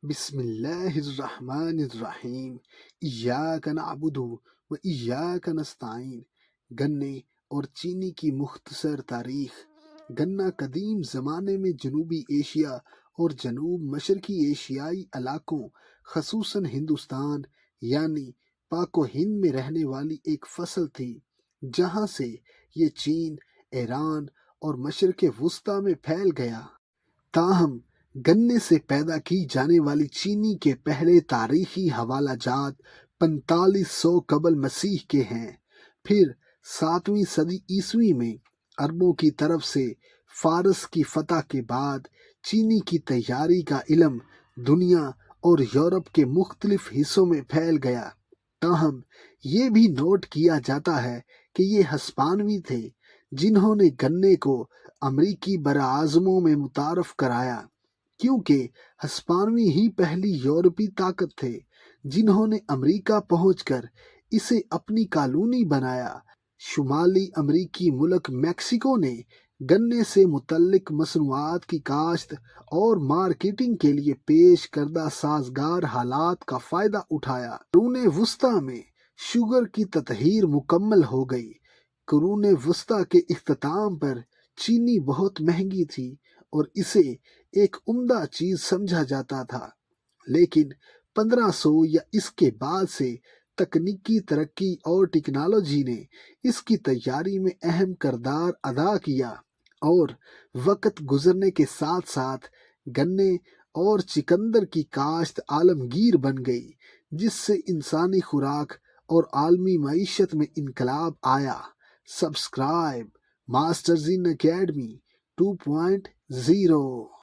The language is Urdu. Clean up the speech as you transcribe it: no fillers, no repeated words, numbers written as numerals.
بسم اللہ الرحمن الرحیم ایاک نعبد و ایاک نستعین۔ گنے اور چینی کی مختصر تاریخ۔ گنا قدیم زمانے میں جنوبی ایشیا اور جنوب مشرقی ایشیائی علاقوں خصوصاً ہندوستان یعنی پاک و ہند میں رہنے والی ایک فصل تھی، جہاں سے یہ چین، ایران اور مشرق وسطیٰ میں پھیل گیا۔ تاہم گنے سے پیدا کی جانے والی چینی کے پہلے تاریخی حوالہ جات 4500 قبل مسیح کے ہیں۔ پھر 7ویں صدی عیسوی میں عربوں کی طرف سے فارس کی فتح کے بعد چینی کی تیاری کا علم دنیا اور یورپ کے مختلف حصوں میں پھیل گیا۔ تاہم یہ بھی نوٹ کیا جاتا ہے کہ یہ ہسپانوی تھے جنہوں نے گنے کو امریکی براعظموں میں متعارف کرایا، کیونکہ ہسپانوی ہی پہلی یورپی طاقت تھے جنہوں نے امریکہ پہنچ کر اسے اپنی کالونی بنایا۔ شمالی امریکی ملک میکسیکو نے گنے سے متعلق مصنوعات کی کاشت اور مارکیٹنگ کے لیے پیش کردہ سازگار حالات کا فائدہ اٹھایا۔ قرون وسطیٰ میں شوگر کی تطہیر مکمل ہو گئی۔ قرون وسطیٰ کے اختتام پر چینی بہت مہنگی تھی اور اسے ایک عمدہ چیز سمجھا جاتا تھا، لیکن 1500 یا اس کے بعد سے تکنیکی ترقی اور ٹیکنالوجی نے اس کی تیاری میں اہم کردار ادا کیا، اور وقت گزرنے کے ساتھ ساتھ گنے اور چقندر کی کاشت عالمگیر بن گئی، جس سے انسانی خوراک اور عالمی معیشت میں انقلاب آیا۔ Subscribe masters in academy 2.0